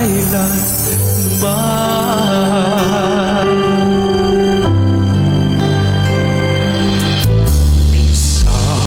magpakailanman. Minsan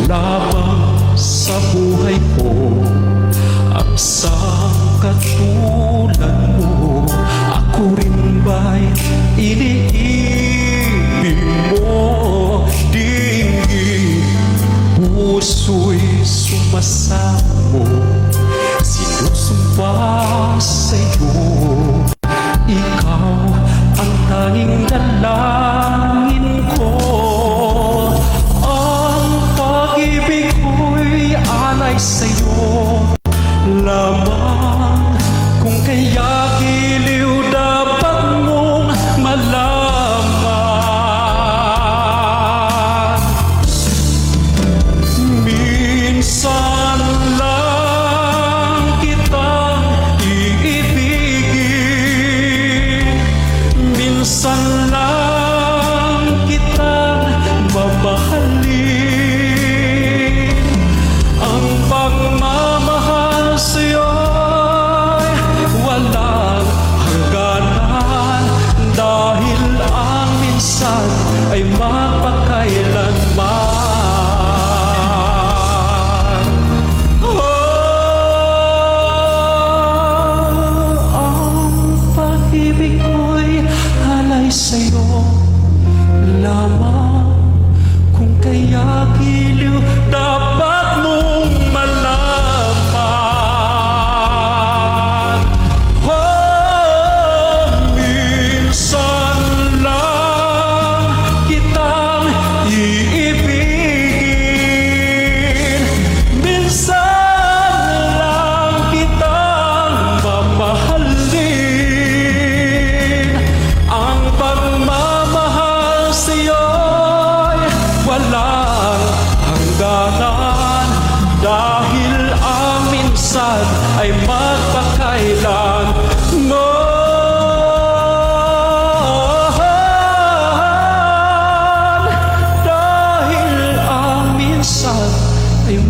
lamang sa buhay ko ang isang katulad mo. Ako rin ba'y iniibig mo? Dinggin puso'y sumasamo, sinusumpa sa'yo. Ikaw ang tanging dalangin ko. Ang pag-ibig ko'y alay sa'yo lamang. Kung kaya giliw dapat mong malaman. Minsan lang kitang iibigin, minsan lang kitang mamahalin. Ang pagmamahal sa'yo'y walang hangganan, dahil ang minsan ay magpakailanman. Ang pag-ibig ko'y halay sa'yo lamang. Kung kaya giliw dapat mong malaman. Minsan lang kitang iibigin, minsan lang kitang mamahalin. Ang pagmamahal sa'yo'y walang hangganan, dahil ang minsan ay magpakailanman. Dahil ang minsan ay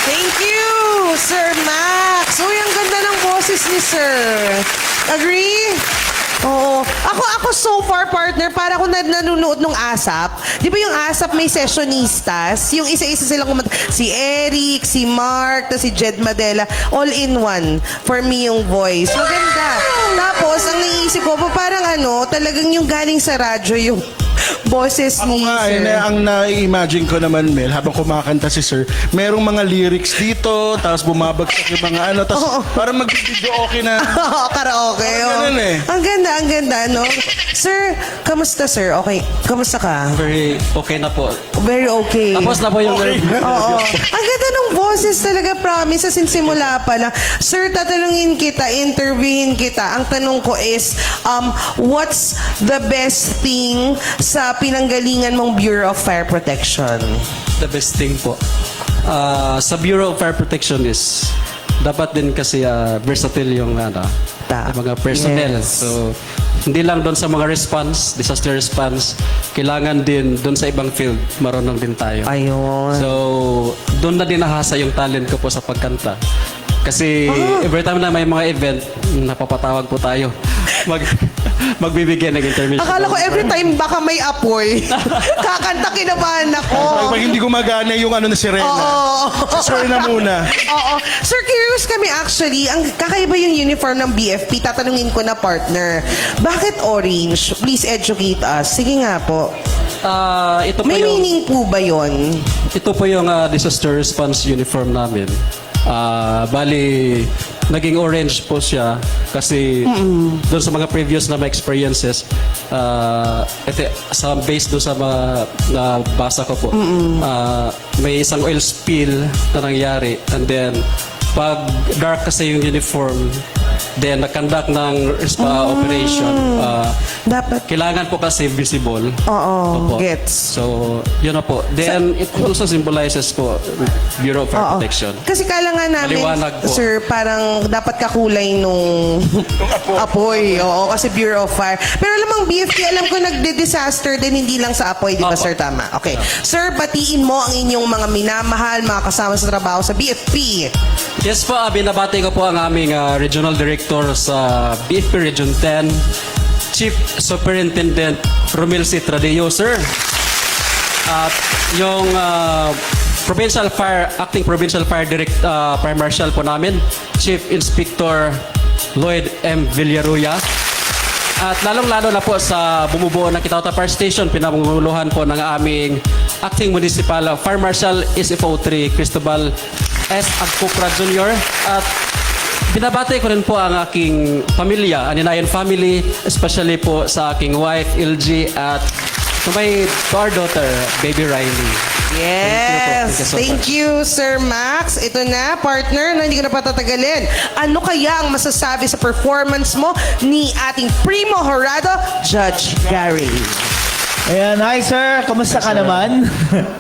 Thank you, Sir Max. Uy, ang ganda ng boses ni Sir. Agree? Oo. Ako so far, partner, para ako nanonood ng ASAP. Di ba yung ASAP may sessionistas? Yung isa-isa silang kumanta. Si Eric, si Mark, si Jed Madela. All in one. For me yung voice. Maganda. Tapos, ang naisip ko, parang talagang yung galing sa radyo yung boses Ako ni nga, Sir. ang na-imagine ko naman, Mel, habang kumakanta si Sir, merong mga lyrics dito, tapos bumabagsak yung mga tapos parang mag-video okay na. Oo, karaoke. Parang ganun eh. Ang ganda, no? Sir, kamusta, sir? Okay, kamusta ka? Very okay na po. Very okay. Tapos na po yung Oo. Ang ganda ng boses talaga, promise, as in simula pa lang. Sir, tatanungin kita, interviewin kita. Ang tanong ko is, what's the best thing sa pinanggalingan mong Bureau of Fire Protection? The best thing po. Sa Bureau of Fire Protection is dapat din kasi versatile yung yung mga personnel. Yes. So, hindi lang doon sa mga response, disaster response, kailangan din doon sa ibang field, marunong din tayo. Ayun. So, doon na din nahasa yung talent ko po sa pagkanta. Kasi every time na may mga event, napapatawag po tayo. Magbibigay ng intermission. Akala ko every time baka may apoy. Kakanta, kinabahan ako. Pag hindi gumagana yung na sirena. Oo. Si Sir na muna. Oo. Sir, curious kami actually. Ang kakaiba yung uniform ng BFP. Tatanungin ko na partner. Bakit orange? Please educate us. Sige nga po. Ito po May yung, meaning po ba yon? ito po yung disaster response uniform namin. Bali, naging orange po siya kasi doon sa mga previous na mga experiences, based doon sa mga nabasa ko po, may isang oil spill na nangyari, and then pag dark kasi yung uniform, then nag-conduct ng operation. Dapat. Kailangan po kasi visible. Oo, Opo. gets. So, yun na po. Then, it also symbolizes po Bureau of Fire Oo. Protection. Kasi kala nga namin, Maliwanag po. sir, parang dapat kakulay nung apoy. Oo, kasi Bureau of Fire. Pero alam mong BFP, alam ko nagde-disaster din, hindi lang sa apoy, di ba, Opo. sir? Tama. Okay. Sir, batiin mo ang inyong mga minamahal, mga kasama sa trabaho sa BFP. Yes po, binabati ko po ang aming Regional Director sa BFP Region 10, Chief Superintendent Romel C. Tradeo, sir. At yung Acting Provincial Fire Fire Marshal po namin, Chief Inspector Lloyd M. Villaruya. At lalong-lalo na po sa bumubuo ng Kitawta Fire Station, pinamumunuhan po ng aming Acting Municipal Fire Marshal SFO3 Cristobal S. Agcupra Jr. At binabati ko rin po ang aking pamilya, Aninayan family, especially po sa aking wife, LG, at to our daughter, baby Riley. Yes. Thank you Thank you, so Sir Max. Ito na, partner, na hindi ko na patatagalin. Ano kaya ang masasabi sa performance mo ni ating Primo Horado, Judge Gary? Ayan, hi sir, kamusta ka naman?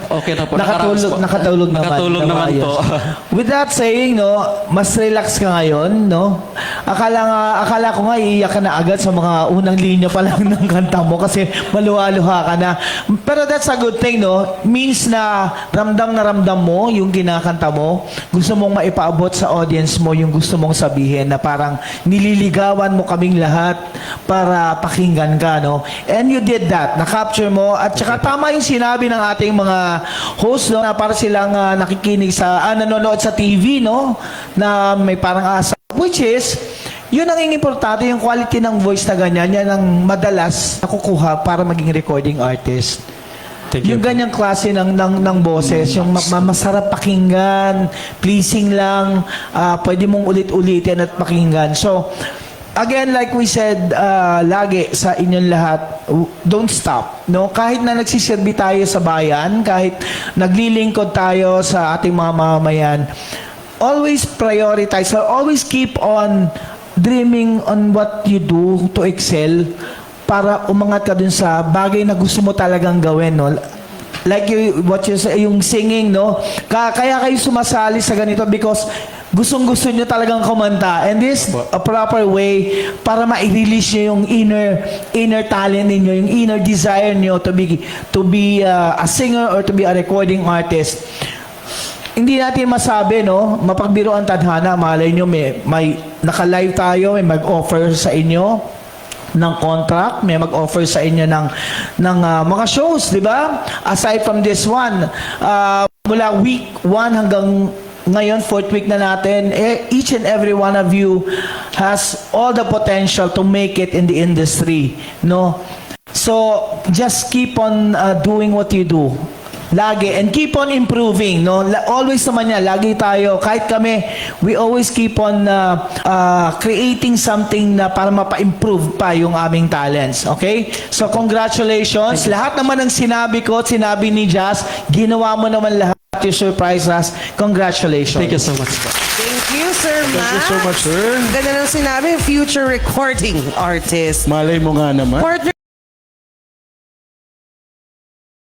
Okay na po. Nakatulog, nakatulog naman. Nakatulog na naman po. maayos. With that saying, no, mas relax ka ngayon, no? Akala ko nga iiyak ka na agad sa mga unang linya pa lang ng kanta mo kasi maluha-luha ka na. Pero that's a good thing, no? Means na ramdam mo yung kinakanta mo. Gusto mong maipaabot sa audience mo yung gusto mong sabihin na parang nililigawan mo kaming lahat para pakinggan ka, no? And you did that. Nakapture mo. At saka tama yung sinabi ng ating mga host, no? Na para silang nakikinig sa, nanonood sa TV, no? Na may parang asa. Which is, yun ang importante, yung quality ng voice na ganyan, yan ang madalas nakukuha para maging recording artist. Thank you. Yung ganyang klase ng boses, yung masarap pakinggan, pleasing lang, pwede mong ulit-ulitin at pakinggan. So, again, like we said lagi sa inyong lahat, don't stop. No? Kahit na nagsiserbi tayo sa bayan, kahit naglilingkod tayo sa ating mga mamamayan, always prioritize or always keep on dreaming on what you do to excel para umangat ka dun sa bagay na gusto mo talagang gawin, no? Like what you say, yung singing, no? Kaya kayo sumasali sa ganito because gustong-gusto nyo talagang kumanta. And this a proper way para ma-release nyo yung inner talent ninyo, yung inner desire nyo to be a singer or to be a recording artist. Hindi natin masabi, no? Mapagbiro ang tadhana, malay nyo may naka-live tayo, may mag-offer sa inyo ng contract, may mag-offer sa inyo ng mga shows, di ba? Aside from this one, mula week 1 hanggang ngayon, 4th week na natin, each and every one of you has all the potential to make it in the industry, no? So, just keep on doing what you do. Lagi. And keep on improving, no? Always naman yan. Lagi tayo. Kahit kami, we always keep on creating something na para mapa-improve pa yung aming talents. Okay? So, congratulations. Lahat naman ng sinabi ko, sinabi ni Jazz, ginawa mo naman lahat. You surprise us. Congratulations. Thank you so much po. Thank you, Sir Max. Thank you so much, sir. Ganda ng sinabi, future recording artist. Malay mo nga naman. Partner,